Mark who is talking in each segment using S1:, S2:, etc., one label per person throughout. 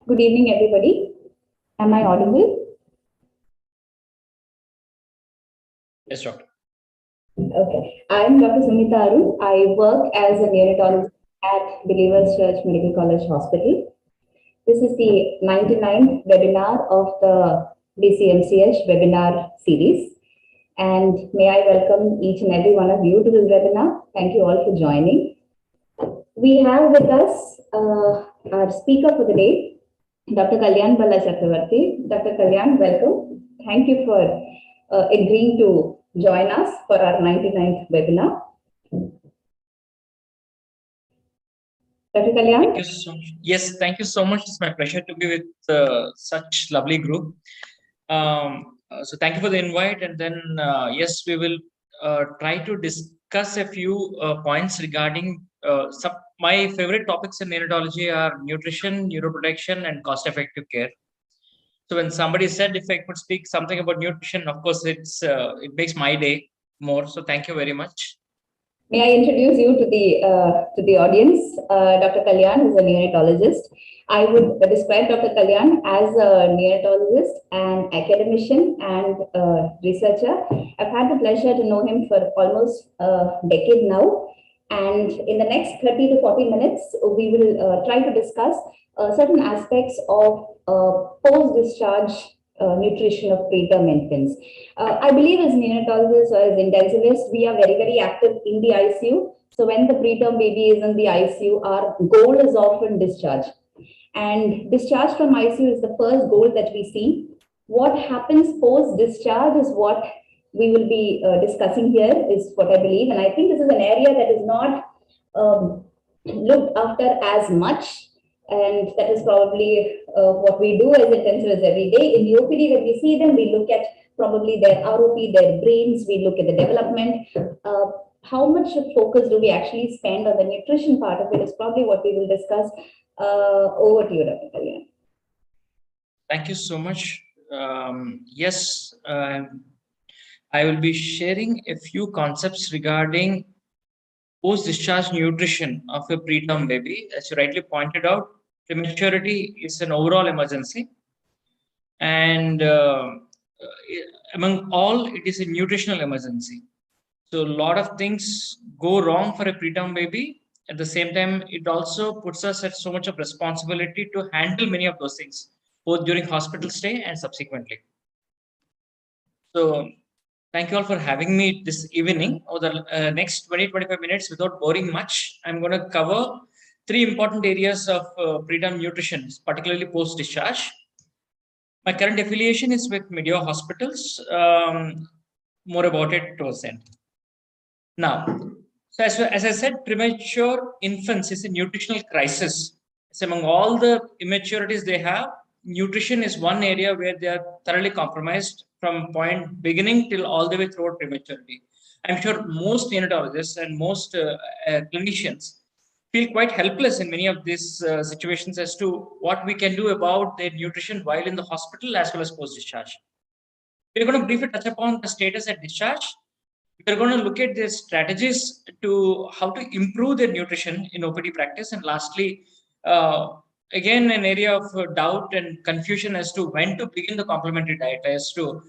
S1: Good evening, everybody. Am I audible?
S2: Yes, doctor.
S1: Okay. I'm Dr. Sumita Arun. I work as a neonatologist at Believers Church Medical College Hospital. This is the 99th webinar of the BCMCH webinar series. And may I welcome each and every one of you to this webinar. Thank you all for joining. We have with us our speaker for the day, Dr. Kalyan Bala Chakravarti. Dr. Kalyan, welcome. Thank you for agreeing to join us for our 99th webinar. Dr. Kalyan?
S2: Thank you so much. Yes, thank you so much. It's my pleasure to be with such lovely group. So thank you for the invite. And then, yes, we will try to discuss a few points regarding my favorite topics in neonatology are nutrition, neuroprotection, and cost-effective care. So when somebody said if I could speak something about nutrition, of course, it makes my day more. So thank you very much.
S1: May I introduce you to the audience? Dr. Kalyan is a neonatologist. I would describe Dr. Kalyan as a neonatologist, an academician, and researcher. I've had the pleasure to know him for almost a decade now. And in the next 30 to 40 minutes, we will try to discuss certain aspects of post-discharge nutrition of preterm infants. I believe as neonatologists or as intensivists, we are very, very active in the ICU. So when the preterm baby is in the ICU, our goal is often discharge. And discharge from ICU is the first goal that we see. What happens post-discharge is what we will be discussing here, is what I believe. And I think this is an area that is not looked after as much. And that is probably what we do as intensivists every day. In the OPD, when we see them, we look at probably their ROP, their brains, we look at the development. How much of focus do we actually spend on the nutrition part of it is probably what we will discuss. Over to you, Dr. Kalyan.
S2: Thank you so much. Yes, I will be sharing a few concepts regarding post-discharge nutrition of a preterm baby. As you rightly pointed out, prematurity is an overall emergency. And among all, it is a nutritional emergency. So a lot of things go wrong for a preterm baby. At the same time, it also puts us at so much of responsibility to handle many of those things, both during hospital stay and subsequently. So thank you all for having me this evening. Over the next 20-25 minutes, without boring much, I'm going to cover three important areas of preterm nutrition, particularly post-discharge. My current affiliation is with Medio Hospitals. More about it towards the end. Now, so as I said, premature infants is a nutritional crisis. So among all the immaturities they have, nutrition is one area where they are thoroughly compromised from point beginning till all the way throughout prematurity. I'm sure most neonatologists and most clinicians feel quite helpless in many of these situations as to what we can do about their nutrition while in the hospital as well as post-discharge. We're going to briefly touch upon the status at discharge. We're going to look at their strategies to how to improve their nutrition in OPD practice. And lastly, again, an area of doubt and confusion as to when to begin the complementary diet, as to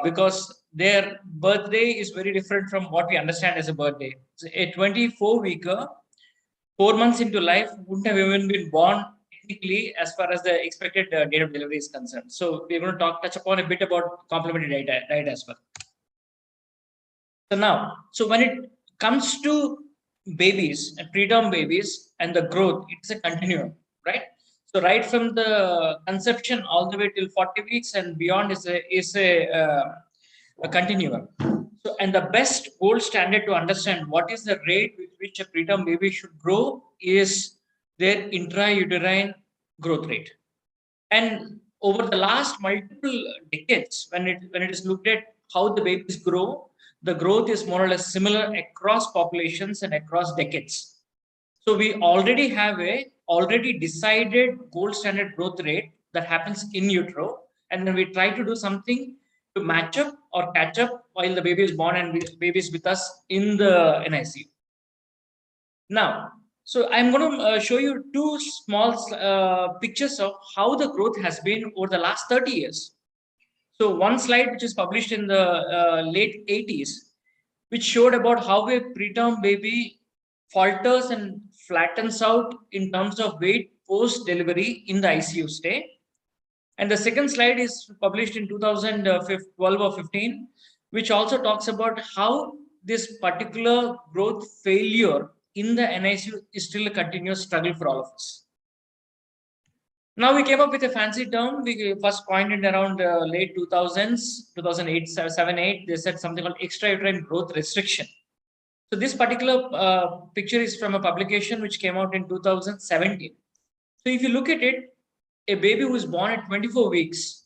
S2: because their birthday is very different from what we understand as a birthday. So a 24-weeker, 4 months into life, wouldn't have even been born technically as far as the expected date of delivery is concerned. So we're going to touch upon a bit about complementary diet as well. So now, so when it comes to babies and preterm babies and the growth, it's a continuum, right? So right from the conception all the way till 40 weeks and beyond is a continuum. So, and the best gold standard to understand what is the rate with which a preterm baby should grow is their intrauterine growth rate. And over the last multiple decades, when it is looked at how the babies grow, the growth is more or less similar across populations and across decades. So we already have a already decided gold standard growth rate that happens in utero, and then we try to do something to match up or catch up while the baby is born and baby is with us in the NICU. Now, So I'm going to show you two small pictures of how the growth has been over the last 30 years. So one slide which is published in the late 80s, which showed about how a preterm baby falters and flattens out in terms of weight post-delivery in the ICU stay. And the second slide is published in 2012 or 15, which also talks about how this particular growth failure in the NICU is still a continuous struggle for all of us. Now we came up with a fancy term. We first coined it around late 2000s, 2008, 7, 8. They said something called extrauterine growth restriction. So this particular picture is from a publication which came out in 2017. So if you look at it, a baby who is born at 24 weeks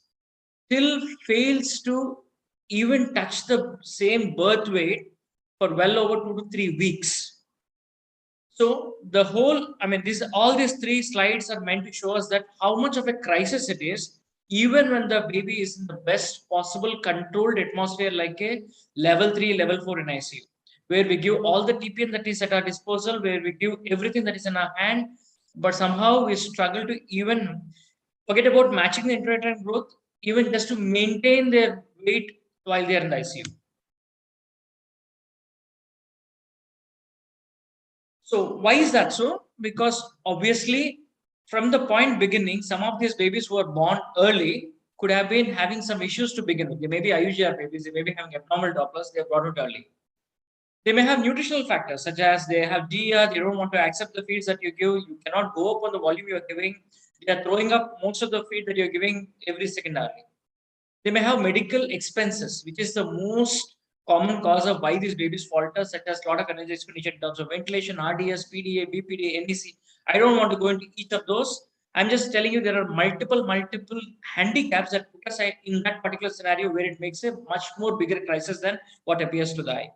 S2: still fails to even touch the same birth weight for well over 2 to 3 weeks. So the whole, I mean, all these three slides are meant to show us that how much of a crisis it is, even when the baby is in the best possible controlled atmosphere, like a level 3, level 4 in ICU, where we give all the TPN that is at our disposal, where we give everything that is in our hand, but somehow we struggle to even forget about matching the intrauterine growth, even just to maintain their weight while they are in the ICU. So why is that so? Because obviously, from the point beginning, some of these babies who are born early could have been having some issues to begin with. They may be IUGR babies, they may be having abnormal Dopplers, they are brought out early. They may have nutritional factors such as they have GER, they don't want to accept the feeds that you give, you cannot go up on the volume you are giving, they are throwing up most of the feed that you're giving every second hour. They may have medical expenses, which is the most common cause of why these babies falter, such as a lot of energy expenditure in terms of ventilation, RDS, PDA, BPDA, NEC. I don't want to go into each of those. I'm just telling you there are multiple handicaps that put us in that particular scenario where it makes a much more bigger crisis than what appears to the eye.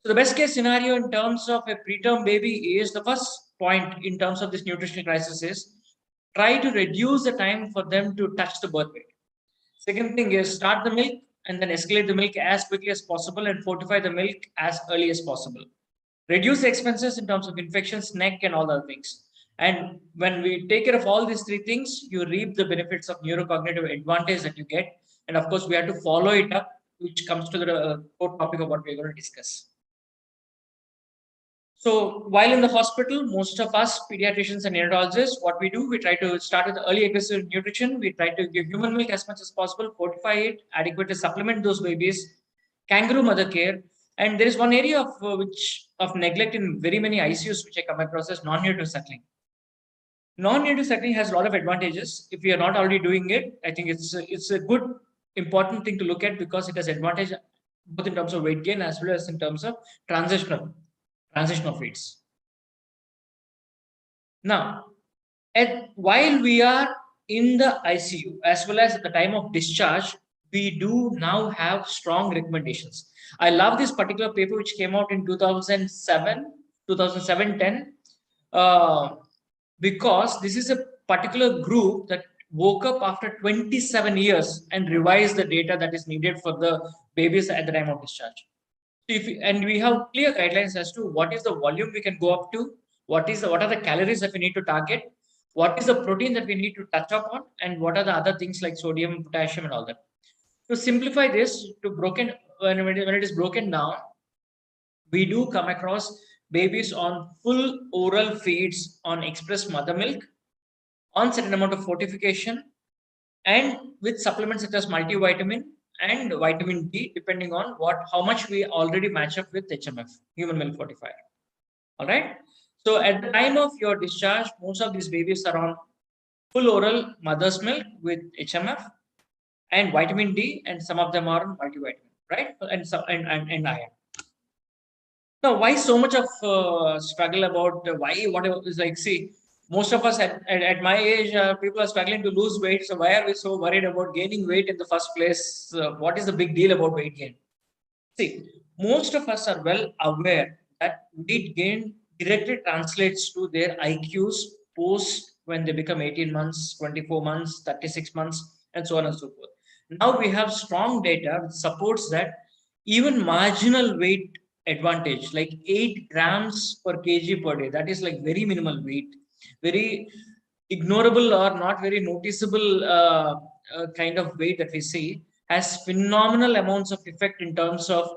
S2: So the best case scenario in terms of a preterm baby is the first point in terms of this nutritional crisis is try to reduce the time for them to touch the birth weight. Second thing is start the milk and then escalate the milk as quickly as possible and fortify the milk as early as possible. Reduce the expenses in terms of infections, neck, and all other things. And when we take care of all these three things, you reap the benefits of neurocognitive advantage that you get. And of course, we have to follow it up, which comes to the core topic of what we're going to discuss. So while in the hospital, most of us pediatricians and neonatologists, what we do, we try to start with early aggressive nutrition. We try to give human milk as much as possible, fortify it, adequately supplement those babies, kangaroo mother care. And there is one area of neglect in very many ICUs which I come across as non-natal suckling. Non-natal suckling has a lot of advantages. If we are not already doing it, I think it's a good important thing to look at because it has advantage both in terms of weight gain as well as in terms of transition of weights. Now, while we are in the ICU as well as at the time of discharge, we do now have strong recommendations. I love this particular paper which came out in 2007-10, because this is a particular group that woke up after 27 years and revised the data that is needed for the babies at the time of discharge. And we have clear guidelines as to what is the volume we can go up to, what are the calories that we need to target, what is the protein that we need to touch upon, and what are the other things like sodium, potassium, and all that. To simplify this, when it is broken down, we do come across babies on full oral feeds on express mother milk, on certain amount of fortification, and with supplements such as multivitamin and vitamin D, depending on how much we already match up with HMF, human milk fortifier. All right. So at the time of your discharge, most of these babies are on full oral mother's milk with HMF and vitamin D, and some of them are on multivitamin, right? And iron. Now, why so much of struggle about what is like? See, most of us at my age, people are struggling to lose weight. So why are we so worried about gaining weight in the first place? What is the big deal about weight gain? See, most of us are well aware that weight gain directly translates to their IQs post when they become 18 months, 24 months, 36 months, and so on and so forth. Now we have strong data which supports that even marginal weight advantage, like 8 grams per kg per day. That is like very minimal weight, very ignorable or not very noticeable kind of weight that we see, has phenomenal amounts of effect in terms of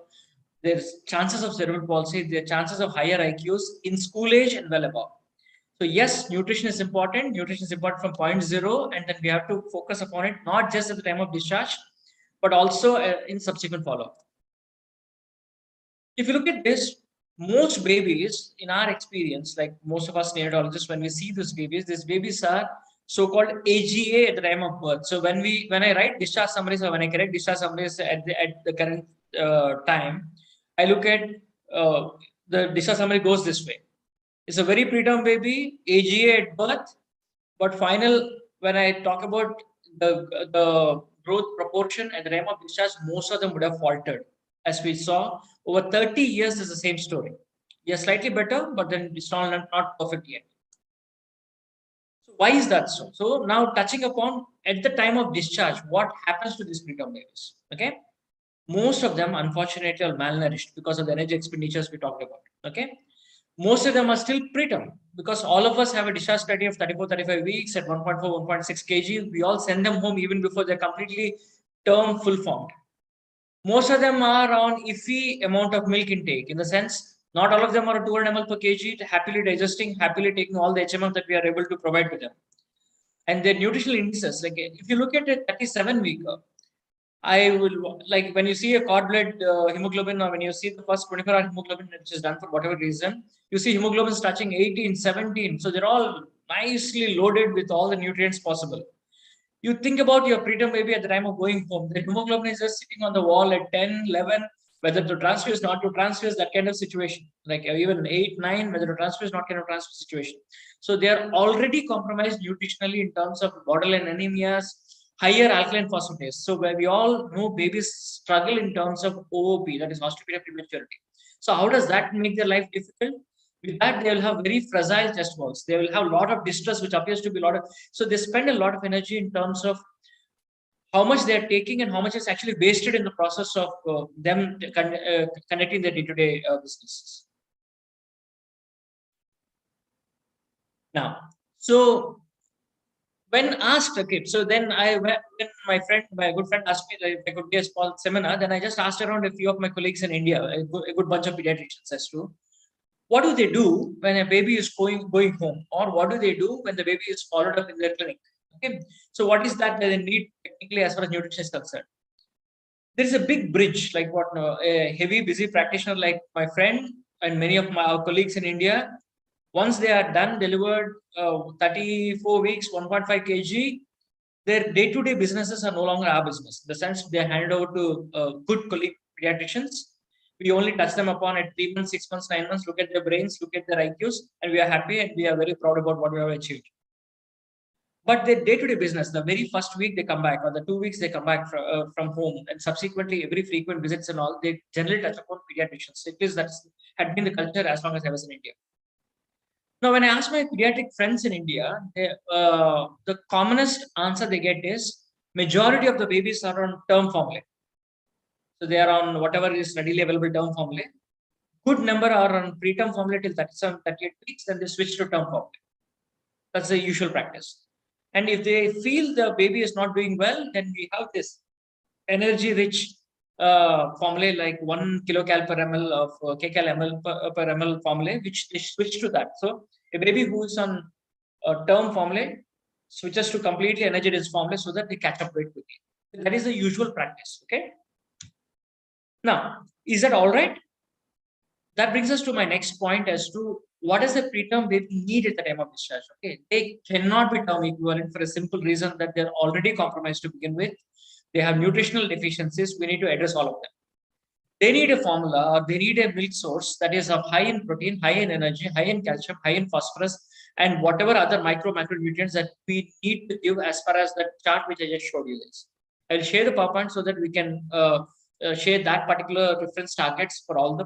S2: their chances of cerebral palsy, their chances of higher IQs in school age and well above. So yes, nutrition is important. Nutrition is important from point zero, and then we have to focus upon it not just at the time of discharge, but also in subsequent follow-up. If you look at this, most babies, in our experience, like most of us neonatologists, when we see these babies are so-called AGA at the time of birth. So when I write discharge summaries, or when I correct discharge summaries at the current time, I look at the discharge summary goes this way. It's a very preterm baby, AGA at birth, but when I talk about the growth proportion at the time of discharge, most of them would have faltered. As we saw, over 30 years is the same story. We are slightly better, but then it's not perfect yet. So why is that so? So now touching upon at the time of discharge, what happens to these preterm babies? Okay. Most of them, unfortunately, are malnourished because of the energy expenditures we talked about. Okay. Most of them are still preterm because all of us have a discharge criteria of 34, 35 weeks at 1.4, 1.6 kg. We all send them home even before they're completely term full formed. Most of them are on iffy amount of milk intake, in the sense, not all of them are 200 ml per kg, happily digesting, happily taking all the HMF that we are able to provide to them. And their nutritional indices, like if you look at a 37-weeker, I will, like when you see a cord blood hemoglobin, or when you see the first 24-hour hemoglobin, which is done for whatever reason, you see hemoglobin touching 18, 17. So they're all nicely loaded with all the nutrients possible. You think about your preterm baby at the time of going home, the hemoglobin is just sitting on the wall at 10, 11, whether to transfuse, not to transfuse, that kind of situation. Like even 8, 9, whether to transfuse, not kind of transfuse situation. So they are already compromised nutritionally in terms of borderline anemias, higher alkaline phosphatase. So where we all know babies struggle in terms of OOP, that is osteopenia prematurity. So how does that make their life difficult? With that, they will have very fragile chest walls. They will have a lot of distress, which appears to be a lot of. So they spend a lot of energy in terms of how much they are taking and how much is actually wasted in the process of them connecting their day-to-day businesses. Now, so when asked, okay, so then when my good friend asked me if I could be a small seminar, then I just asked around a few of my colleagues in India, a good bunch of pediatricians as to what do they do when a baby is going home, or what do they do when the baby is followed up in their clinic? Okay, so what is that they need technically as far as nutrition is concerned? There is a big bridge, like what a heavy, busy practitioner like my friend and many of our colleagues in India. Once they are done, delivered 34 weeks, 1.5 kg, their day-to-day businesses are no longer our business. In the sense they are handed over to good colleague pediatricians. We only touch them upon at 3 months, 6 months, 9 months, look at their brains, look at their IQs, and we are happy and we are very proud about what we have achieved. But their day-to-day business, the very first week they come back, or the 2 weeks they come back from home, and subsequently every frequent visits and all, they generally touch upon pediatricians. At least that had been the culture as long as I was in India. Now, when I ask my pediatric friends in India, the commonest answer they get is majority of the babies are on term formula. So they are on whatever is readily available term formula. Good number are on preterm formula till 37, 38 weeks, then they switch to term formula. That's the usual practice. And if they feel the baby is not doing well, then we have this energy-rich formula like 1 kilocal per ml of kcal ml per ml formula, which they switch to that. So a baby who is on term formula switches to completely energy-rich formula so that they catch up very quickly. That is the usual practice. Okay. Now, is that all right? That brings us to my next point as to what does the preterm baby need at the time of discharge? Okay, they cannot be term equivalent for a simple reason that they're already compromised to begin with. They have nutritional deficiencies. We need to address all of them. They need a formula, or they need a milk source that is of high in protein, high in energy, high in calcium, high in phosphorus, and whatever other macronutrients that we need to give as far as the chart which I just showed you guys. I'll share the PowerPoint so that we can share that particular reference targets for all the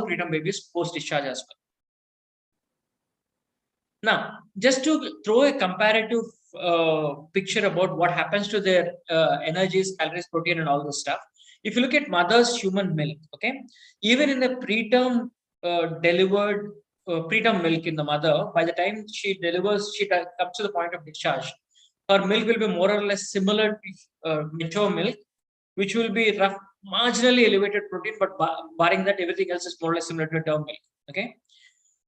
S2: preterm babies post discharge as well. Now, just to throw a comparative picture about what happens to their energies, calories, protein, and all this stuff. If you look at mother's human milk, okay, even in the preterm delivered preterm milk in the mother, by the time she delivers, she comes to the point of discharge, her milk will be more or less similar to mature milk, which will be marginally elevated protein, but barring that, everything else is more or less similar to term milk. Okay,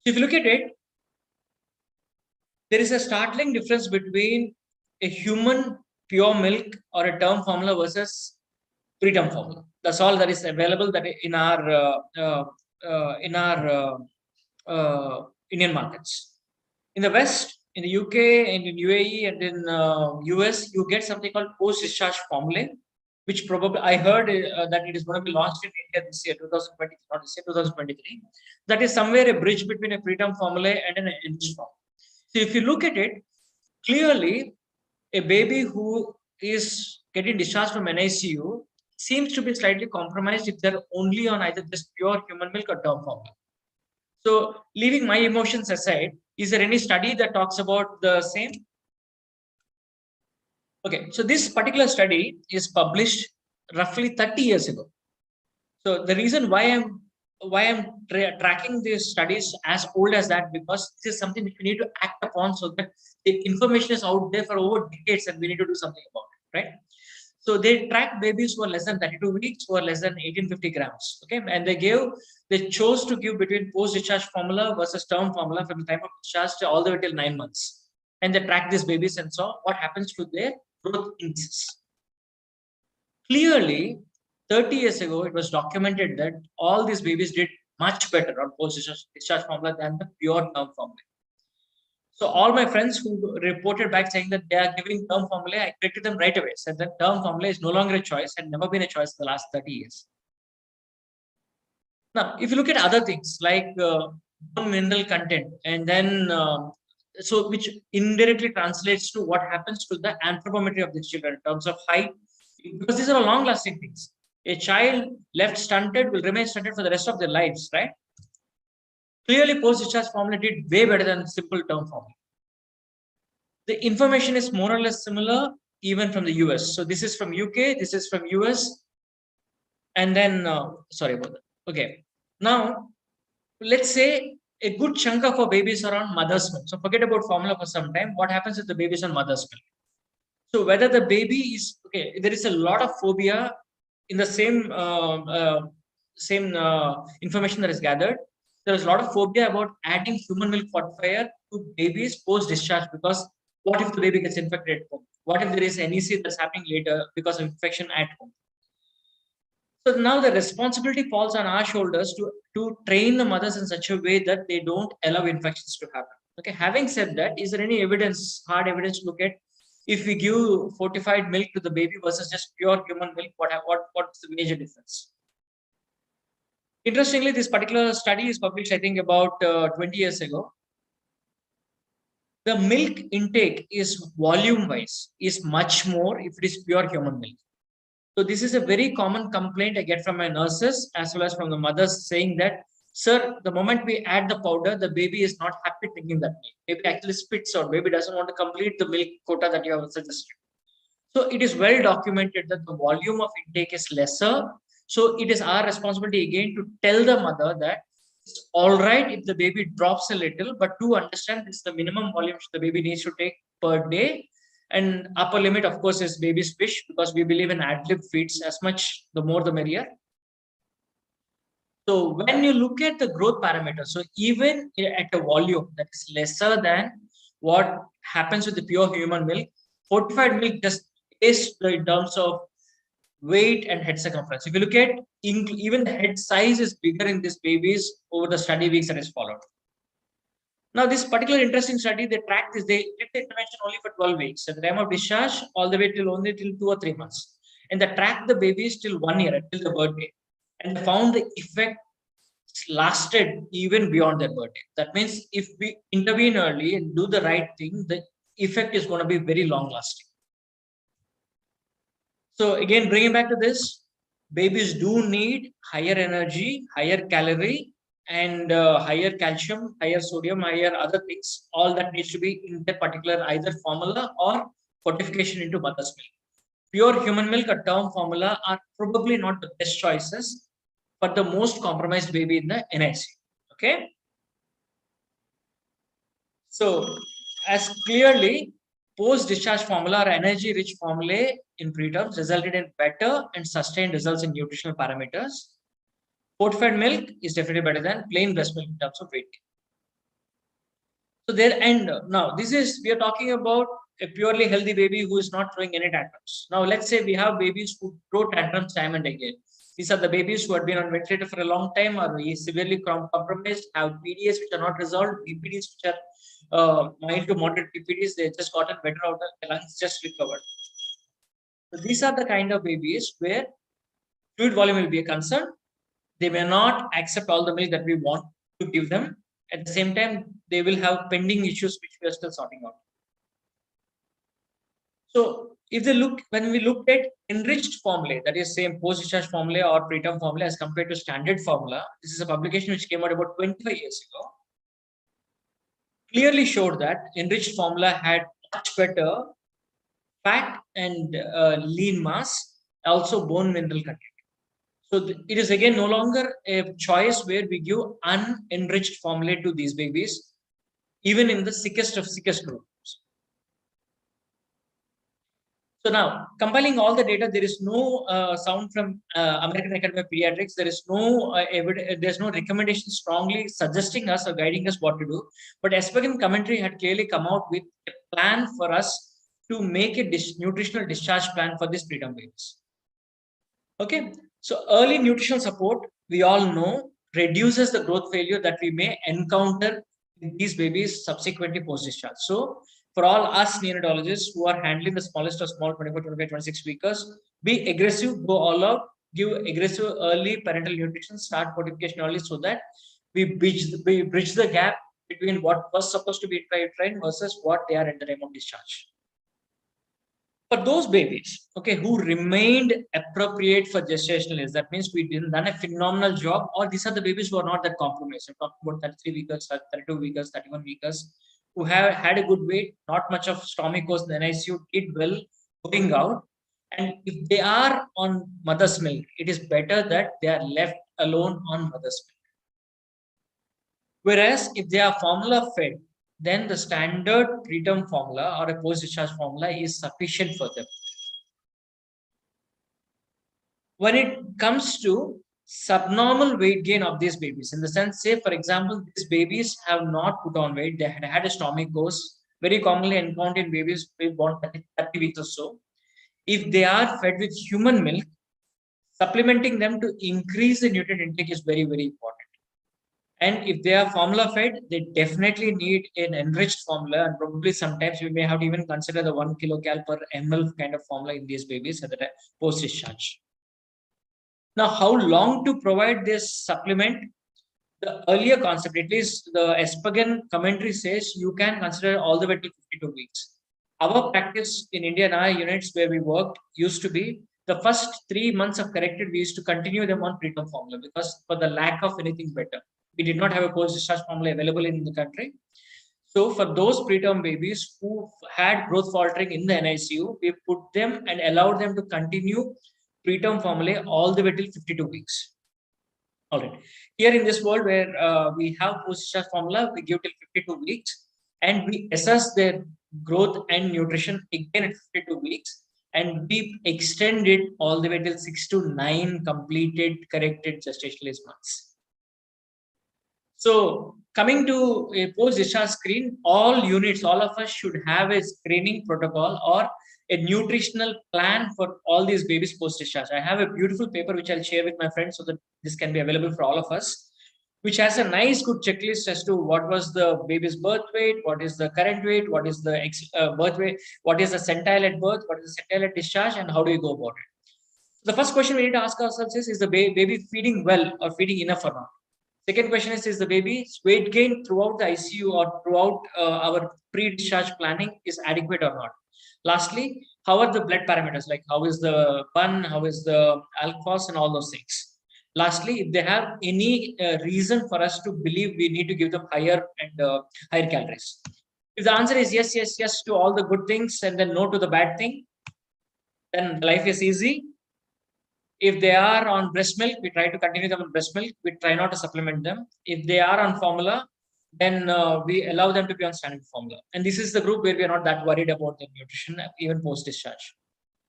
S2: so if you look at it, there is a startling difference between a human pure milk or a term formula versus preterm formula. That's all that is available that in our Indian markets. In the West, in the UK, and in UAE, and in US, you get something called post-discharge formula, which probably I heard that it is going to be launched in India this year, 2020, not this year, 2023. That is somewhere a bridge between a preterm formula and an enriched form. So if you look at it, clearly a baby who is getting discharged from NICU seems to be slightly compromised if they're only on either just pure human milk or term formula. So leaving my emotions aside, is there any study that talks about the same? Okay, so this particular study is published roughly 30 years ago. So the reason why I'm tracking these studies as old as that, because this is something which we need to act upon, so that the information is out there for over decades and we need to do something about it, right? So they tracked babies who are less than 32 weeks, who are less than 1850 grams. Okay, and they chose to give between post-discharge formula versus term formula from the time of discharge to all the way till 9 months. And they tracked these babies and saw what happens to their growth indices. Clearly, 30 years ago, it was documented that all these babies did much better on post-discharge formula than the pure term formula. So all my friends who reported back saying that they are giving term formula, I corrected them right away. Said that term formula is no longer a choice and never been a choice in the last 30 years. Now, if you look at other things like bone mineral content, and then so which indirectly translates to what happens to the anthropometry of the children in terms of height, because these are long-lasting things. A child left stunted will remain stunted for the rest of their lives, right? Clearly, post-discharge formula did way better than simple term formula. The information is more or less similar even from the US. So this is from UK, this is from US, and then sorry about that. Okay, now let's say a good chunk of our babies are on mother's milk. So forget about formula for some time. What happens if the baby is on mother's milk? So whether the baby is okay, there is a lot of phobia in the same information that is gathered. There is a lot of phobia about adding human milk fortifier to babies post discharge, because what if the baby gets infected at home? What if there is NEC that's happening later because of infection at home? So now the responsibility falls on our shoulders to train the mothers in such a way that they don't allow infections to happen. Okay, having said that, is there any evidence, hard evidence to look at if we give fortified milk to the baby versus just pure human milk? What's the major difference? Interestingly, this particular study is published, I think, about 20 years ago. The milk intake is volume-wise is much more if it is pure human milk. So this is a very common complaint I get from my nurses as well as from the mothers, saying that, sir, the moment we add the powder, the baby is not happy drinking that milk. Baby actually spits out. Baby doesn't want to complete the milk quota that you have suggested. So it is well documented that the volume of intake is lesser. So it is our responsibility again to tell the mother that it's all right if the baby drops a little, but to understand this is the minimum volume the baby needs to take per day. And upper limit, of course, is baby's fish, because we believe in ad-lib feeds, as much the more the merrier. So when you look at the growth parameters, so even at a volume that is lesser than what happens with the pure human milk, fortified milk just is in terms of weight and head circumference. If you look at even the head size is bigger in these babies over the study weeks that is followed. Now, this particular interesting study, they tracked this, they did the intervention only for 12 weeks. At the time of discharge, all the way till only till 2 or 3 months. And they tracked the babies till 1 year, until the birthday. And found the effect lasted even beyond their birthday. That means if we intervene early and do the right thing, the effect is going to be very long lasting. So again, bringing back to this, babies do need higher energy, higher calorie, and higher calcium, higher sodium, higher other things. All that needs to be in that particular either formula or fortification into mother's milk. pure human milk or term formula are probably not the best choices for the most compromised baby in the NIC. Okay. So, as clearly, post-discharge formula or energy-rich formulae in preterm resulted in better and sustained results in nutritional parameters. Fortified milk is definitely better than plain breast milk in terms of weight. So there, and now this is, we are talking about a purely healthy baby who is not throwing any tantrums. Now let's say we have babies who throw tantrums time and again. These are the babies who had been on ventilator for a long time, or severely compromised, have PDS which are not resolved, BPDs which are mild to moderate PPDs. They just gotten better out of the lungs, just recovered. So these are the kind of babies where fluid volume will be a concern. They may not accept all the milk that we want to give them. At the same time, they will have pending issues which we are still sorting out. So if they look, when we looked at enriched formulae, that is same post-discharge formulae or preterm formulae as compared to standard formula, this is a publication which came out about 25 years ago, clearly showed that enriched formula had much better fat and lean mass, also bone mineral content. So it is again no longer a choice where we give unenriched formula to these babies, even in the sickest of sickest groups. So now, compiling all the data, there is no sound from American Academy of Pediatrics. There is no there's no recommendation strongly suggesting us or guiding us what to do. But Espegan Commentary had clearly come out with a plan for us to make a nutritional discharge plan for these preterm babies. Okay, so early nutritional support, we all know, reduces the growth failure that we may encounter in these babies subsequently post-discharge. So for all us neonatologists who are handling the smallest of small 24, 25, 26 weekers, be aggressive, go all out, give aggressive early parental nutrition, start fortification early so that we bridge the gap between what was supposed to be intrauterine versus what they are at the time of discharge. For those babies, okay, who remained appropriate for gestational age, that means we didn't done a phenomenal job, or these are the babies who are not that compromised. I'm talking about 33 weekers, 32 weekers, 31 weekers, who have had a good weight, not much of stomach course in the NICU, did well going out. And if they are on mother's milk, it is better that they are left alone on mother's milk. Whereas if they are formula fed, then the standard preterm formula or a post-discharge formula is sufficient for them. When it comes to subnormal weight gain of these babies, in the sense, say, for example, these babies have not put on weight, they had a stomach course, very commonly encountered in babies born 30 weeks or so. If they are fed with human milk, supplementing them to increase the nutrient intake is very, very important. And if they are formula fed, they definitely need an enriched formula. And probably sometimes we may have to even consider the 1 kilocal per ml kind of formula in these babies at the post-discharge. Now, how long to provide this supplement? The earlier concept, at least the Espegan commentary says you can consider all the way to 52 weeks. Our practice in India and our units where we worked used to be the first 3 months of corrected, we used to continue them on preterm formula because for the lack of anything better. We did not have a post-discharge formula available in the country. So for those preterm babies who had growth faltering in the NICU, we put them and allowed them to continue preterm formula all the way till 52 weeks. All right. Here in this world where we have post-discharge formula, we give till 52 weeks and we assess their growth and nutrition again at 52 weeks. And we extend it all the way till 6 to 9 completed corrected gestational age months. So coming to a post-discharge screen, all units, all of us should have a screening protocol or a nutritional plan for all these babies post-discharge. I have a beautiful paper which I'll share with my friends so that this can be available for all of us, which has a nice good checklist as to what was the baby's birth weight, what is the current weight, what is the birth weight, what is the centile at birth, what is the centile at discharge, and how do we go about it. The first question we need to ask ourselves is the baby feeding well or feeding enough or not? Second question is the baby's weight gain throughout the ICU or throughout our pre-discharge planning is adequate or not? Lastly, how are the blood parameters, like how is the PUN, how is the alk-phos and all those things? Lastly, if they have any reason for us to believe we need to give them higher and higher calories. If the answer is yes, yes, yes to all the good things and then no to the bad thing, then life is easy. If they are on breast milk, we try to continue them on breast milk. We try not to supplement them. If they are on formula, then we allow them to be on standard formula. And this is the group where we are not that worried about the nutrition, even post-discharge.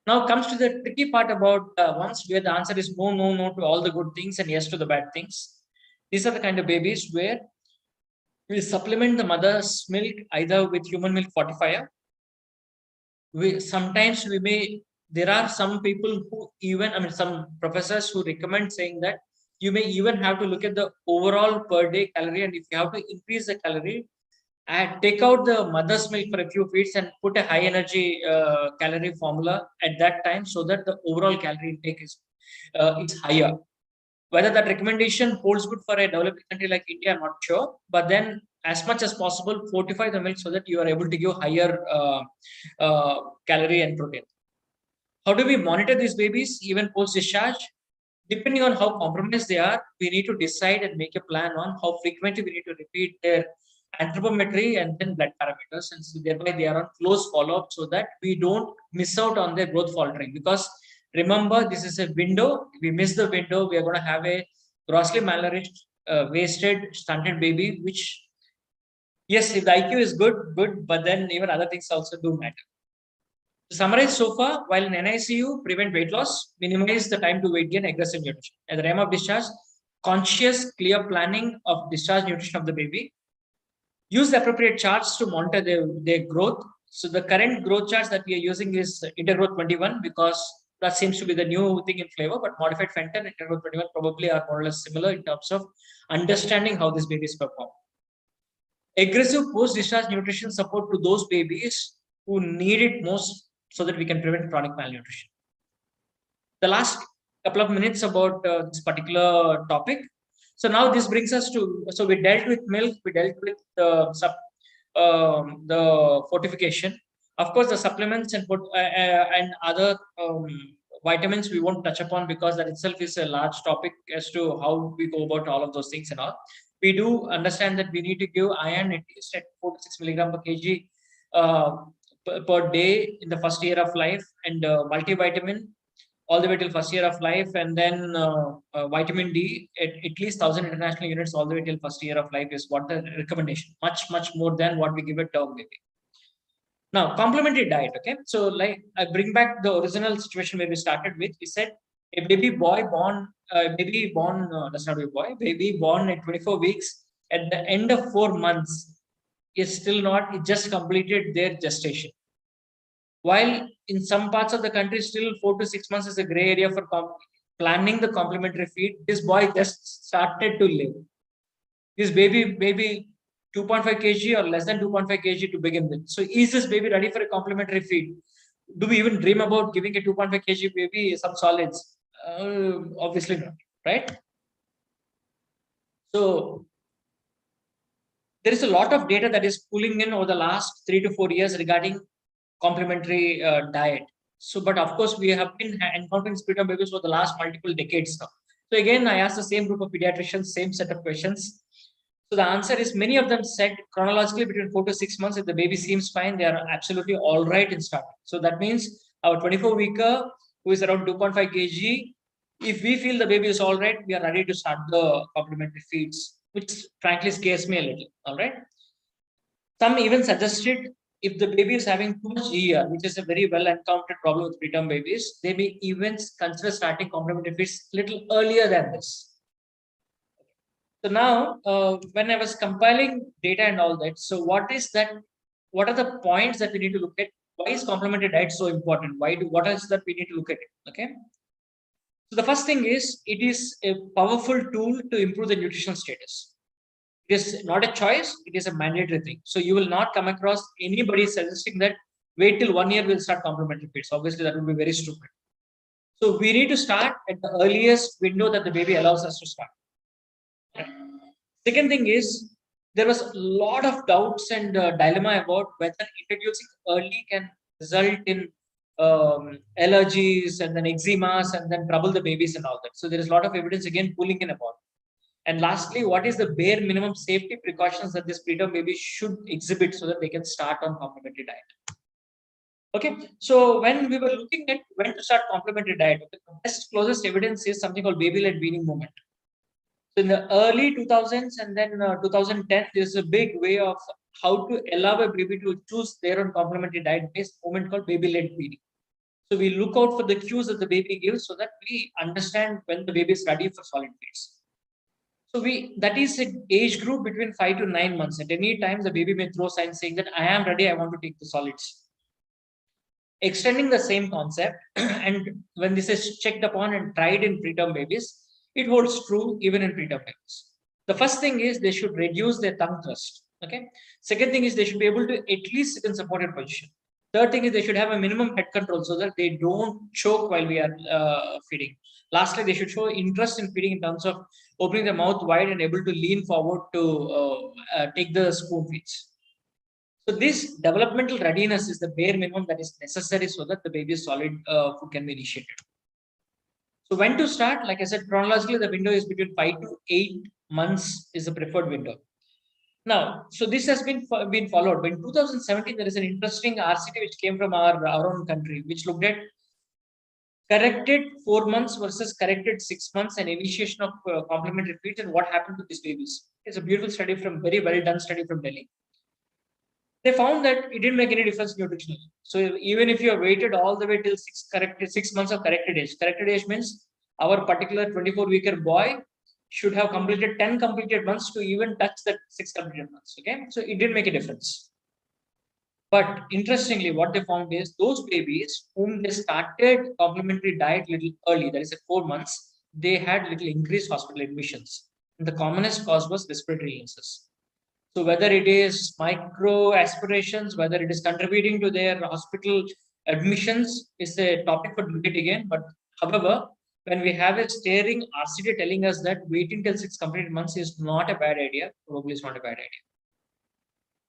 S2: Now comes to the tricky part about ones where the answer is no, no, no to all the good things and yes to the bad things. These are the kind of babies where we supplement the mother's milk either with human milk fortifier. Sometimes we may, there are some people who even, some professors who recommend saying that you may even have to look at the overall per day calorie, and if you have to increase the calorie, and take out the mother's milk for a few feeds and put a high energy calorie formula at that time, so that the overall calorie intake is higher. Whether that recommendation holds good for a developing country like India, I'm not sure. But then, as much as possible, fortify the milk so that you are able to give higher calorie and protein. How do we monitor these babies even post-discharge? Depending on how compromised they are, we need to decide and make a plan on how frequently we need to repeat their anthropometry and then blood parameters, and so thereby they are on close follow-up so that we don't miss out on their growth faltering. Because remember, this is a window. If we miss the window, we are going to have a grossly malnourished, wasted, stunted baby, which, yes, if the IQ is good, but then even other things also do matter. To summarize so far, while in NICU, prevent weight loss, minimize the time to weight gain, aggressive nutrition. At the time of discharge, conscious, clear planning of discharge nutrition of the baby. Use the appropriate charts to monitor their growth. So the current growth charts that we are using is Intergrowth 21, because that seems to be the new thing in flavor, but modified Fenton and Intergrowth 21 probably are more or less similar in terms of understanding how this baby is performing. Aggressive post-discharge nutrition support to those babies who need it most, so that we can prevent chronic malnutrition. The last couple of minutes about this particular topic. So now this brings us to, so we dealt with milk, we dealt with the fortification. Of course, the supplements and other vitamins we won't touch upon, because that itself is a large topic as to how we go about all of those things and all. We do understand that we need to give iron at least at 4 to 6 milligram per kg per day in the first year of life, and multivitamin all the way till first year of life, and then vitamin D at least 1,000 international units all the way till first year of life is what the recommendation. Much more than what we give a term baby. Now, complementary diet. Okay, so like I bring back the original situation where we started with. We said a baby boy born, that's not a boy, baby born at 24 weeks. At the end of 4 months, is still not. It just completed their gestation. While in some parts of the country, still 4 to 6 months is a gray area for planning the complementary feed. This boy just started to live. This baby 2.5 kg or less than 2.5 kg to begin with. So is this baby ready for a complementary feed? Do we even dream about giving a 2.5 kg baby some solids? Obviously not, right? So there is a lot of data that is pulling in over the last 3 to 4 years regarding complementary diet. So, but of course, we have been encountering preterm babies for the last multiple decades now. So again, I asked the same group of pediatricians, same set of questions. So the answer is, many of them said chronologically between 4 to 6 months, if the baby seems fine, they are absolutely all right in starting. So that means our 24-weeker who is around 2.5 kg, if we feel the baby is all right, we are ready to start the complementary feeds, which frankly scares me a little. All right. Some even suggested, if the baby is having too much ER, which is a very well encountered problem with preterm babies, they may even consider starting complementary feeds little earlier than this. So now, when I was compiling data and all that, so what is that? What are the points that we need to look at? Why is complementary diet so important? What is that we need to look at it? Okay. So the first thing is, it is a powerful tool to improve the nutritional status. It is not a choice, it is a mandatory thing. So you will not come across anybody suggesting that wait till 1 year we'll start complementary feeds. Obviously, that would be very stupid. So we need to start at the earliest window that the baby allows us to start. Second thing is, there was a lot of doubts and dilemma about whether introducing early can result in allergies and then eczemas and then trouble the babies and all that. So there is a lot of evidence again pulling in about. And lastly, what is the bare minimum safety precautions that this preterm baby should exhibit so that they can start on complementary diet? Okay, so when we were looking at when to start complementary diet, the best closest evidence is something called baby-led weaning movement. So in the early 2000s and then 2010, there's a big way of how to allow a baby to choose their own complementary diet-based movement called baby-led feeding. So we look out for the cues that the baby gives so that we understand when the baby is ready for solid feeds. So that is an age group between 5 to 9 months. At any time, the baby may throw signs saying that I am ready, I want to take the solids. Extending the same concept, and when this is checked upon and tried in preterm babies, it holds true even in preterm babies. The first thing is they should reduce their tongue thrust. Okay. Second thing is they should be able to at least sit in supported position. Third thing is they should have a minimum head control so that they don't choke while we are feeding. Lastly, they should show interest in feeding in terms of opening the mouth wide and able to lean forward to take the spoon feeds. So this developmental readiness is the bare minimum that is necessary so that the baby's solid food can be initiated. So when to start? Like I said, chronologically, the window is between 5 to 8 months is the preferred window. Now, so this has been followed. But in 2017, there is an interesting RCT which came from our own country, which looked at corrected 4 months versus corrected 6 months and initiation of complementary feeds and what happened to these babies. It's a beautiful study from very well done study from Delhi. They found that it didn't make any difference nutritionally. So even if you have waited all the way till 6 months of corrected age means our particular 24-weeker boy should have completed 10 completed months to even touch that 6 completed months. Okay, so it didn't make a difference. But interestingly, what they found is those babies whom they started complementary diet little early, that is at 4 months, they had little increased hospital admissions. And the commonest cause was respiratory illnesses. So whether it is micro aspirations, whether it is contributing to their hospital admissions is a topic for debate again. But however, when we have a staring RCT telling us that waiting till 6 complete months is not a bad idea, probably is not a bad idea.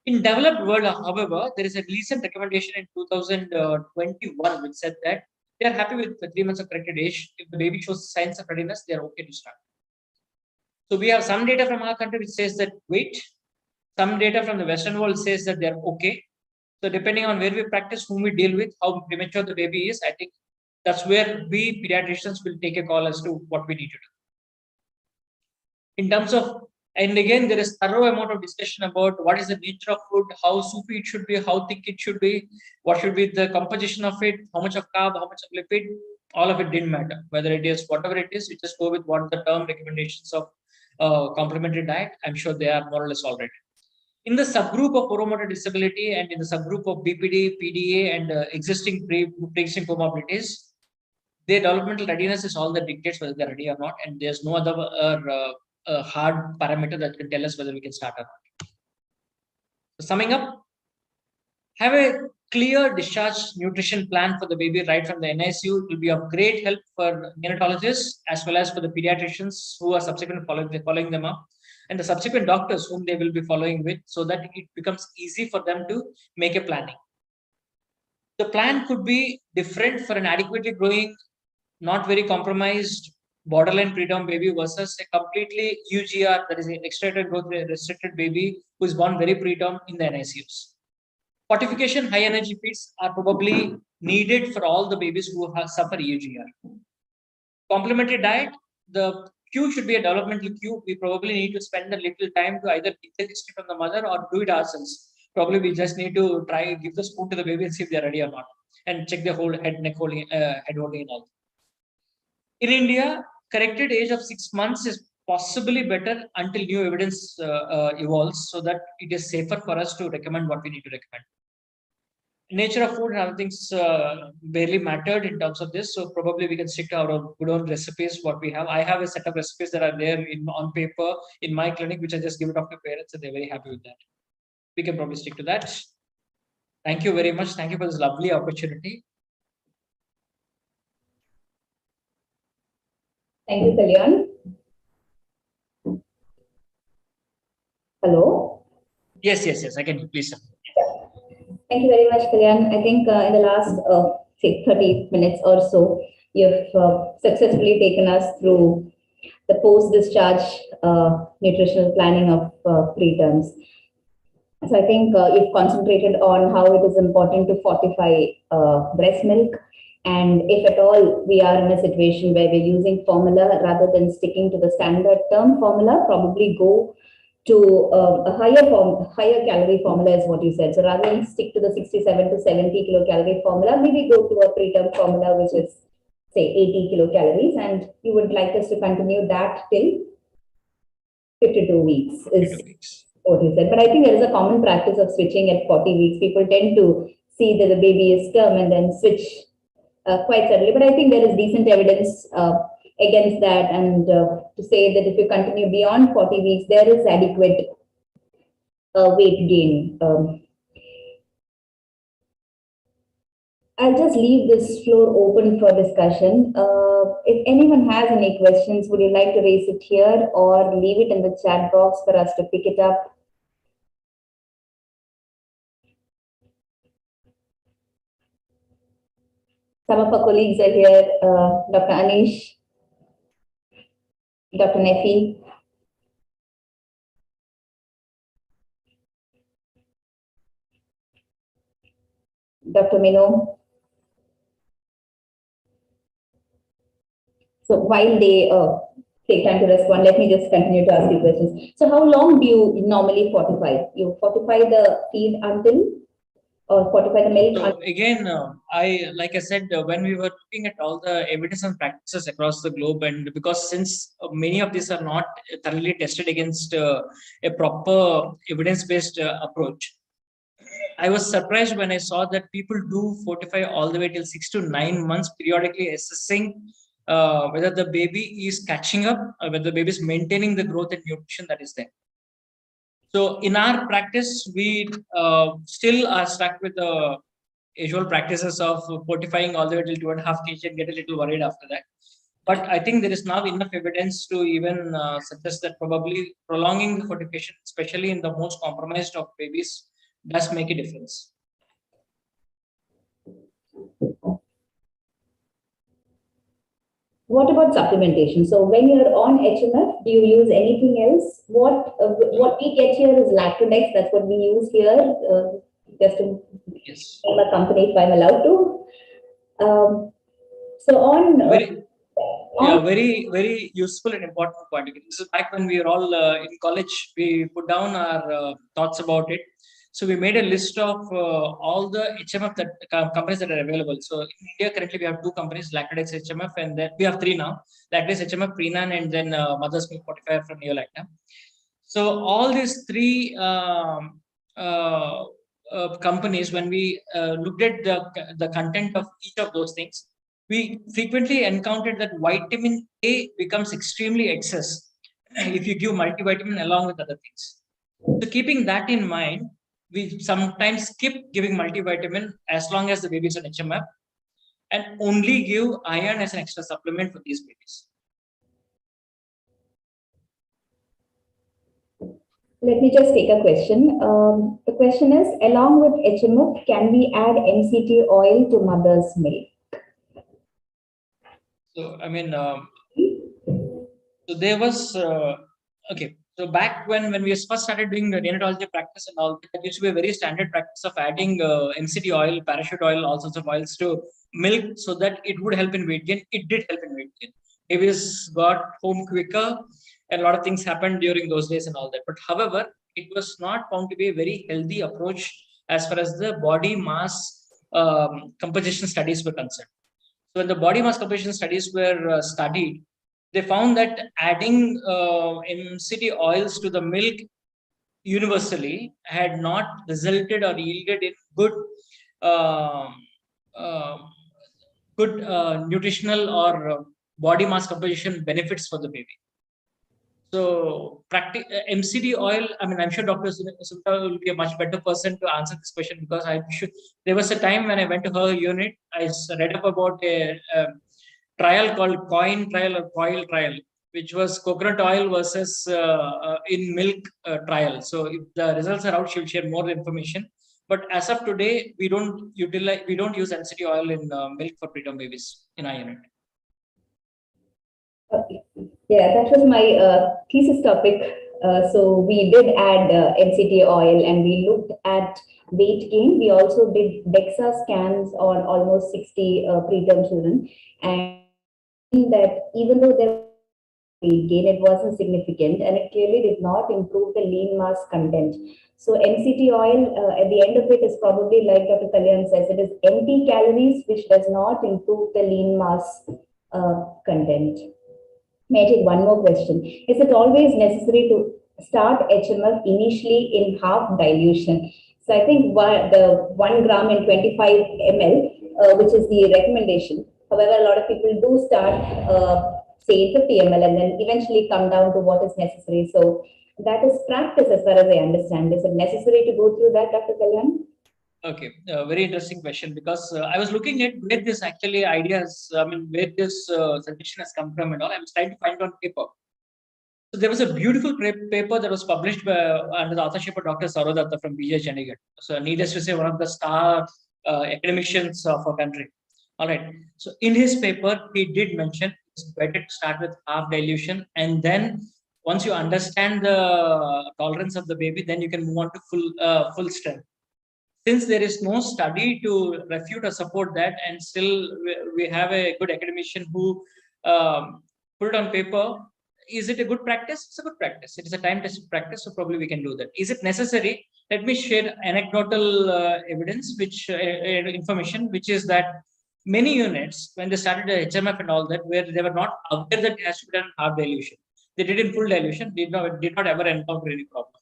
S2: In developed world, however, there is a recent recommendation in 2021 which said that they are happy with the 3 months of corrected age. If the baby shows signs of readiness, they are okay to start. So we have some data from our country which says that wait. Some data from the Western world says that they're okay. So depending on where we practice, whom we deal with, how premature the baby is, I think that's where we pediatricians will take a call as to what we need to do. In terms of, and again, there is thorough amount of discussion about what is the nature of food, how soupy it should be, how thick it should be, what should be the composition of it, how much of carb, how much of lipid, all of it didn't matter. Whether it is whatever it is, you just go with what the term recommendations of complementary diet, I'm sure they are more or less all right. In the subgroup of oromotor disability and in the subgroup of BPD, PDA, and existing pre-existing comorbidities, their developmental readiness is all that dictates whether they're ready or not, and there's no other hard parameter that can tell us whether we can start or not. So summing up, have a clear discharge nutrition plan for the baby right from the NICU. It will be of great help for neonatologists as well as for the pediatricians who are subsequently following them up, and the subsequent doctors whom they will be following with, so that it becomes easy for them to make a planning. The plan could be different for an adequately growing, not very compromised borderline preterm baby versus a completely UGR, that is an extracted growth restricted baby who is born very preterm in the NICUs. Fortification high energy feeds are probably needed for all the babies who suffer UGR. Complementary diet, the cue should be a developmental cue. We probably need to spend a little time to either get the history from the mother or do it ourselves. Probably we just need to give the spoon to the baby and see if they're ready or not, and check the whole head holding and all. In India, corrected age of 6 months is possibly better until new evidence evolves, so that it is safer for us to recommend what we need to recommend. Nature of food and other things barely mattered in terms of this, so probably we can stick to our good old recipes what we have. I have a set of recipes that are there on paper in my clinic, which I just give it off to parents, and they're very happy with that. We can probably stick to that. Thank you very much. Thank you for this lovely opportunity.
S1: Thank you, Kalyan. Hello?
S2: Yes, I can, please.
S1: Thank you very much, Kalyan. I think in the last, say, 30 minutes or so, you've successfully taken us through the post-discharge nutritional planning of preterms. So I think you've concentrated on how it is important to fortify breast milk. And if at all we are in a situation where we're using formula rather than sticking to the standard term formula, probably go to a higher calorie formula is what you said. So rather than stick to the 67 to 70 kilocalorie formula, maybe go to a preterm formula, which is say 80 kilocalories. And you would like us to continue that till 52 weeks is what you said. But I think there is a common practice of switching at 40 weeks. People tend to see that the baby is term and then switch quite suddenly. But I think there is decent evidence against that. And to say that if you continue beyond 40 weeks, there is adequate weight gain. I'll just leave this floor open for discussion. If anyone has any questions, would you like to raise it here or leave it in the chat box for us to pick it up? Some of our colleagues are here, Dr. Anish, Dr. Nefi. Dr. Mino. So while they take time to respond, let me just continue to ask you questions. So how long do you normally fortify? You fortify the feed until, or fortify the milk?
S2: So again, like I said, when we were looking at all the evidence and practices across the globe, and because since many of these are not thoroughly tested against a proper evidence-based approach, I was surprised when I saw that people do fortify all the way till 6 to 9 months, periodically assessing whether the baby is catching up, whether the baby is maintaining the growth and nutrition that is there. So in our practice, we still are stuck with the usual practices of fortifying all the way till 2.5 kg and get a little worried after that. But I think there is now enough evidence to even suggest that probably prolonging the fortification, especially in the most compromised of babies, does make a difference.
S1: What about supplementation? So when you're on HMF, do you use anything else? What we get here is Lactodex. That's what we use here. Just to name a company if I'm allowed to. So on.
S2: Very useful and important point. This is back when we were all in college. We put down our thoughts about it. So we made a list of all the HMF companies that are available. So in India, currently we have 2 companies, Lactodex HMF, and then we have 3 now. Lactodex HMF, Prenan, and then Mother's Milk Fortifier from Neolacta. So all these 3 companies, when we looked at the content of each of those things, we frequently encountered that vitamin A becomes extremely excess if you give multivitamin along with other things. So keeping that in mind, we sometimes skip giving multivitamin as long as the baby is on HMF and only give iron as an extra supplement for these babies.
S1: Let me just take a question. The question is, along with HMF, can we add MCT oil to mother's milk?
S2: So, I mean, so there was, okay. So back when we first started doing the neonatology practice and all, that used to be a very standard practice of adding MCT oil, parachute oil, all sorts of oils to milk so that it would help in weight gain. It did help in weight gain. Babies got home quicker and a lot of things happened during those days and all that. But however, it was not found to be a very healthy approach as far as the body mass composition studies were concerned. So when the body mass composition studies were studied, they found that adding MCT oils to the milk universally had not resulted or yielded in good nutritional or body mass composition benefits for the baby. So MCT oil, I mean, I'm sure Dr. Sumita will be a much better person to answer this question, because there was a time when I went to her unit, I read up about a trial called coin trial or coil trial, which was coconut oil versus in milk trial. So if the results are out, she'll share more information. But as of today, we don't use MCT oil in milk for preterm babies in our unit.
S1: Okay. Yeah, that was my thesis topic So we did add MCT oil and we looked at weight gain. We also did DEXA scans on almost 60 preterm children. And that even though there was weight gain, it wasn't significant and it clearly did not improve the lean mass content. So MCT oil, at the end of it, is probably like Dr. Kalyan says, it is empty calories, which does not improve the lean mass content. May I take one more question? Is it always necessary to start HMF initially in half dilution? So I think the 1 gram in 25 ml, which is the recommendation. However, a lot of people do start, say, 50 ml and then eventually come down to what is necessary. So that is practice as far as I understand. Is it necessary to go through that, Dr. Kalyan?
S2: Okay, very interesting question, because I was looking at where this actually ideas, where this suggestion has come from and all. I was trying to find on paper. So there was a beautiful paper that was published under the authorship of Dr. Sarodatta from BJ Chandigarh. So needless to say, one of the star academicians of our country. All right. So in his paper, he did mention it's better to start with half dilution, and then once you understand the tolerance of the baby, then you can move on to full strength. Since there is no study to refute or support that, and still we have a good academician who put it on paper, is it a good practice? It's a good practice. It is a time-tested practice, so probably we can do that. Is it necessary? Let me share anecdotal evidence, information, which is that many units, when they started the HMF and all that, where they were not aware that it has to be done half dilution. They did in full dilution, did not ever encounter any problem.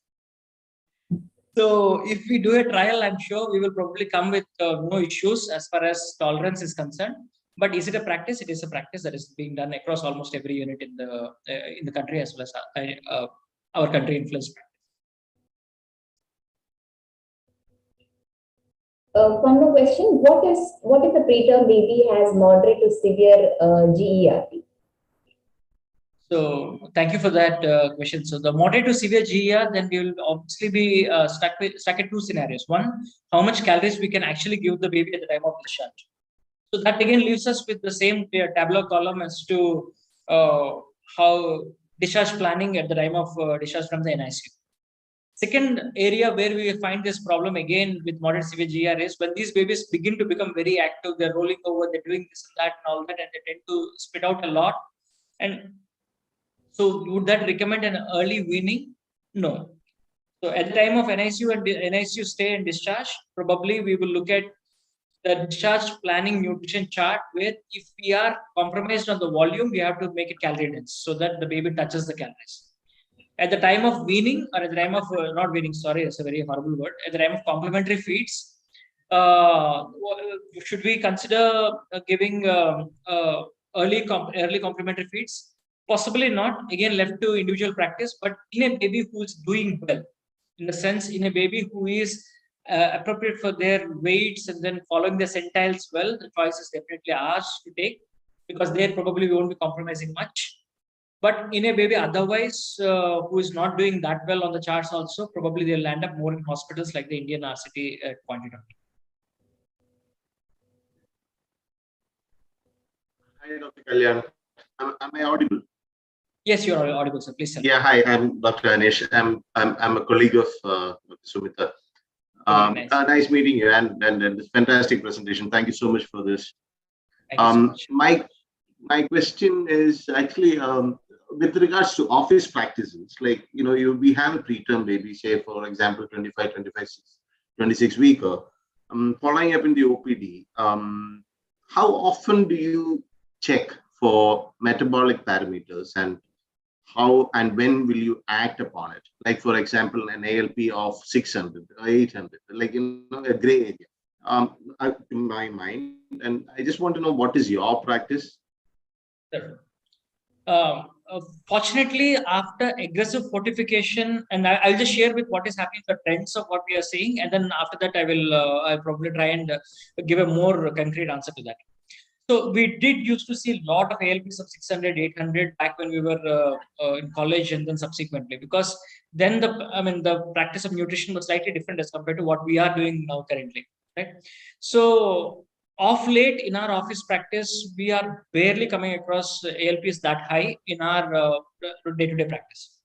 S2: So if we do a trial, I'm sure we will probably come with no issues as far as tolerance is concerned. But is it a practice? It is a practice that is being done across almost every unit in the country, as well as our country influenced practice.
S1: One more question. What if the preterm baby has moderate to severe GERD?
S2: So thank you for that question. So the moderate to severe GER, then we will obviously be stuck in two scenarios. One, how much calories we can actually give the baby at the time of discharge. So that again leaves us with the same tabular column as to how discharge planning at the time of discharge from the NICU. Second area where we find this problem again with moderate severe GR is when these babies begin to become very active, they're rolling over, they're doing this and that and all that, and they tend to spit out a lot. And so would that recommend an early weaning? No. So at the time of NICU and NICU stay and discharge, probably we will look at the discharge planning nutrition chart, where if we are compromised on the volume, we have to make it calorie dense so that the baby touches the calories. At the time of weaning, or at the time of not weaning, sorry, it's a very horrible word. At the time of complementary feeds, should we consider giving early complementary feeds? Possibly not. Again, left to individual practice. But in a baby who is doing well, in the sense, in a baby who is appropriate for their weights and then following the centiles well, the choice is definitely ours to take, because there probably we won't be compromising much. But in a baby otherwise who is not doing that well on the charts also, probably they'll land up more in hospitals like the Indian RCT pointed out.
S3: Hi, Dr. Kalyan. Am I audible?
S2: Yes, you're audible, sir. Please tell me.
S3: Yeah, hi, I'm Dr. Anish. I'm a colleague of Sumita. Nice meeting you, and this fantastic presentation. Thank you so much for this.
S2: Thank you so much.
S3: My question is actually with regards to office practices. Like, we have a preterm baby, say for example 26 weeker, following up in the OPD. How often do you check for metabolic parameters, and how and when will you act upon it? Like, for example, an ALP of 600 or 800, like, a gray area in my mind. And I just want to know, what is your practice?
S2: Fortunately, after aggressive fortification, and I'll just share with what is happening, the trends of what we are seeing, and then after that I'll probably try and give a more concrete answer to that. So we did used to see a lot of ALPs of 600, 800 back when we were in college, and then subsequently, because then the practice of nutrition was slightly different as compared to what we are doing now currently, right? So of late in our office practice, we are barely coming across ALPs that high in our day-to-day practice.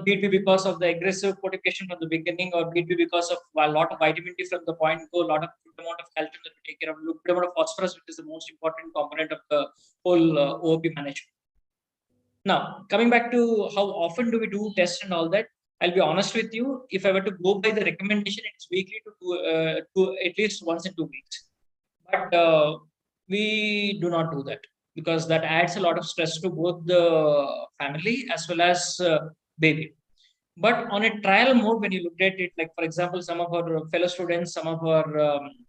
S2: be it because of the aggressive fortification from the beginning, or be it because of a lot of vitamin D from the point go, a lot of good amount of calcium that we take care of, good amount of phosphorus, which is the most important component of the whole OOP management. Now, coming back to how often do we do tests and all that, I'll be honest with you. If I were to go by the recommendation, it's weekly to at least once in 2 weeks. But we do not do that because that adds a lot of stress to both the family as well as baby. But on a trial mode, when you look at it, like for example, some of our fellow students, some of our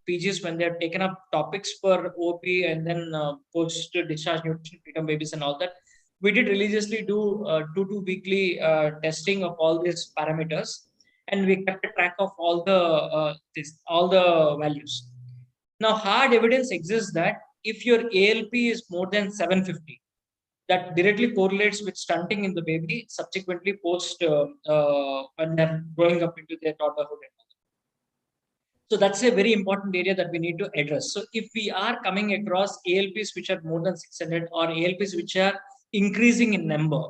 S2: PGs, when they have taken up topics for OP and then post-discharge nutrition, preterm babies and all that, we did religiously do 2 weekly testing of all these parameters, and we kept a track of all the values. Now, hard evidence exists that if your ALP is more than 750, that directly correlates with stunting in the baby subsequently post when they're growing up into their toddlerhood. So that's a very important area that we need to address. So if we are coming across ALPs which are more than 600 or ALPs which are increasing in number,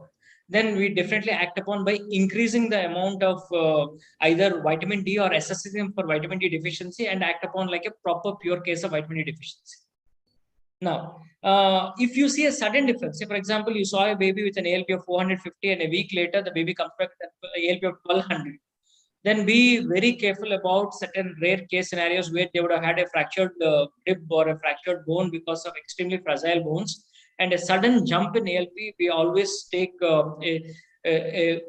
S2: then we definitely act upon by increasing the amount of either vitamin D or assessing them for vitamin D deficiency and act upon like a proper pure case of vitamin D deficiency. Now, if you see a sudden difference, say for example, you saw a baby with an ALP of 450 and a week later the baby comes back with an ALP of 1200, then be very careful about certain rare case scenarios where they would have had a fractured rib or a fractured bone because of extremely fragile bones. And a sudden jump in ALP, we always take a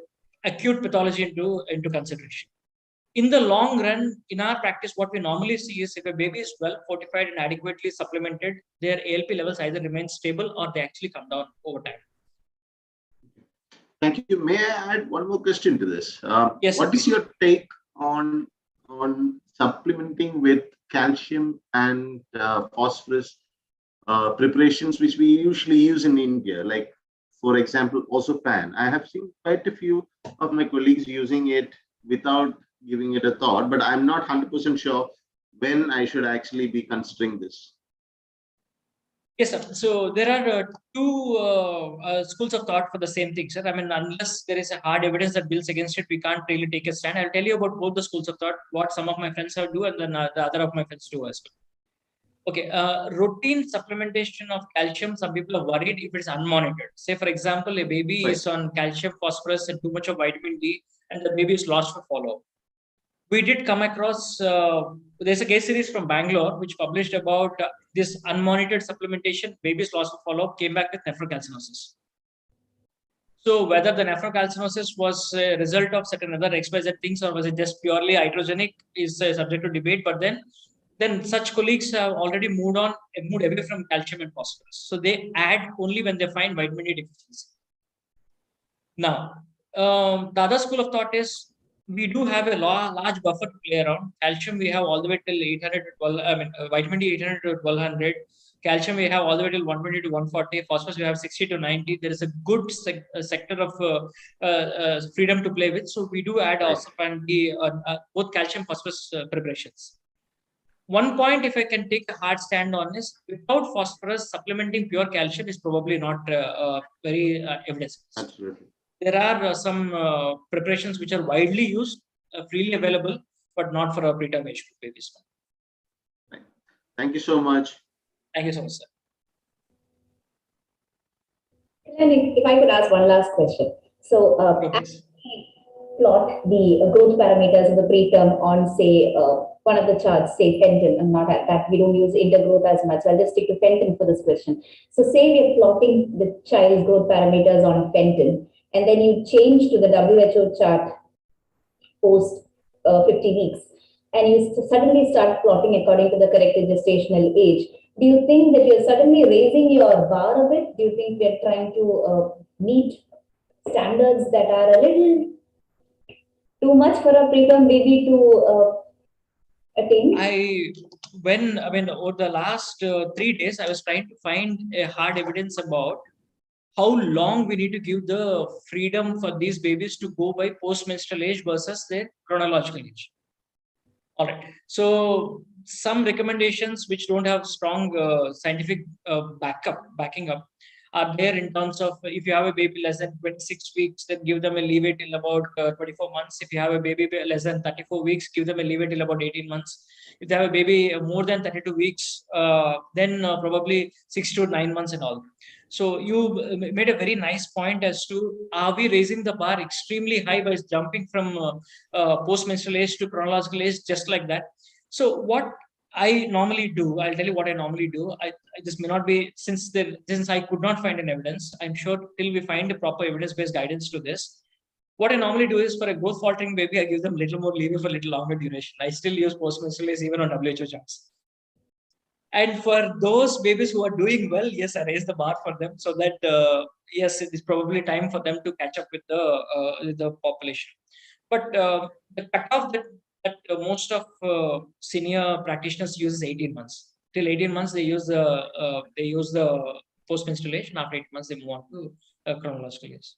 S2: acute pathology into consideration. In the long run, in our practice, what we normally see is if a baby is well fortified and adequately supplemented, their ALP levels either remain stable or they actually come down over time.
S3: Thank you. May I add one more question to this?
S2: Yes.
S3: What is your take on supplementing with calcium and phosphorus preparations, which we usually use in India, like for example, also pan? I have seen quite a few of my colleagues using it without giving it a thought, but I'm not 100% sure when I should actually be considering this.
S2: Yes, sir. So there are two schools of thought for the same thing, sir. I mean, unless there is a hard evidence that builds against it, we can't really take a stand. I'll tell you about both the schools of thought, what some of my friends have do, and then the other of my friends do as well. Okay, routine supplementation of calcium, some people are worried if it's unmonitored. Say, for example, a baby is on calcium, phosphorus, and too much of vitamin D, and the baby is lost for follow-up. We did come across, there's a case series from Bangalore which published about this unmonitored supplementation, babies lost for follow-up, came back with nephrocalcinosis. So whether the nephrocalcinosis was a result of certain other XYZ things or was it just purely iatrogenic is subject to debate, but then such colleagues have already moved away from calcium and phosphorus. So they add only when they find vitamin D deficiency. Now, the other school of thought is we do have a large buffer to play around. Calcium we have all the way till 800 to 12. I mean, vitamin D 800 to 1200. Calcium we have all the way till 120 to 140. Phosphorus we have 60 to 90. There is a good sector of freedom to play with. So we do add also and both calcium phosphorus preparations. One point, if I can take a hard stand on, is without phosphorus, supplementing pure calcium is probably not very evidence-based.
S3: Absolutely.
S2: There are some preparations which are widely used, freely available, but not for a preterm age group babies.
S3: Thank you so much.
S2: Thank you so much, sir.
S1: And if I could ask one last question. So, as we plot the growth parameters of the preterm on, say, one of the charts, say Fenton, and not at that, we don't use intergrowth as much. So I'll just stick to Fenton for this question. So say we're plotting the child's growth parameters on Fenton, and then you change to the WHO chart post 50 weeks, and you suddenly start plotting according to the corrected gestational age. Do you think that you're suddenly raising your bar a bit? Do you think we're trying to meet standards that are a little too much for a preterm baby to attain?
S2: Over the last 3 days, I was trying to find a hard evidence about how long we need to give the freedom for these babies to go by post-menstrual age versus their chronological age. All right. So some recommendations which don't have strong scientific backing up are there in terms of if you have a baby less than 26 weeks, then give them a leeway till about 24 months. If you have a baby less than 34 weeks, give them a leeway till about 18 months. If they have a baby more than 32 weeks, then probably 6 to 9 months and all. So you made a very nice point as to, are we raising the bar extremely high by jumping from post-menstrual age to chronological age just like that? So what I normally do, I'll tell you what I normally do. This may not be, since I could not find an evidence, I'm sure till we find a proper evidence-based guidance to this. What I normally do is, for a growth faltering baby, I give them a little more leeway for a little longer duration. I still use post-menstrual age even on WHO charts. And for those babies who are doing well, yes, I raise the bar for them, so that yes, it is probably time for them to catch up with the population. But the cutoff that most of senior practitioners use is 18 months. Till 18 months, they use the post-menstrual age, and after 8 months, they move on to chronological age.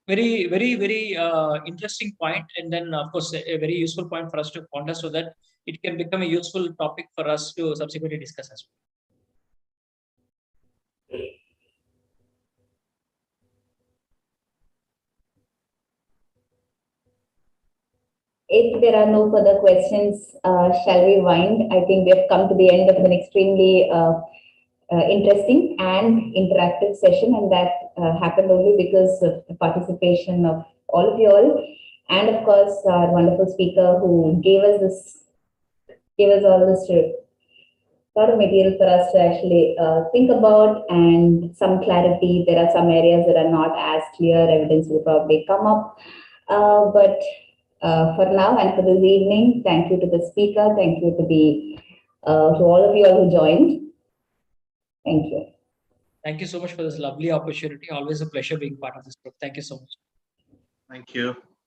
S2: Very, very, very interesting point, and then of course a very useful point for us to ponder, so that it can become a useful topic for us to subsequently discuss as well.
S1: If there are no further questions, shall we wind? I think we have come to the end of an extremely interesting and interactive session, and that happened only because of the participation of all of you all, and of course our wonderful speaker who gave us all this lot of material for us to actually think about, and some clarity. There are some areas that are not as clear. Evidence will probably come up, but for now and for this evening, thank you to the speaker. Thank you to all of you all who joined. Thank you.
S2: Thank you so much for this lovely opportunity. Always a pleasure being part of this group. Thank you so much.
S3: Thank you.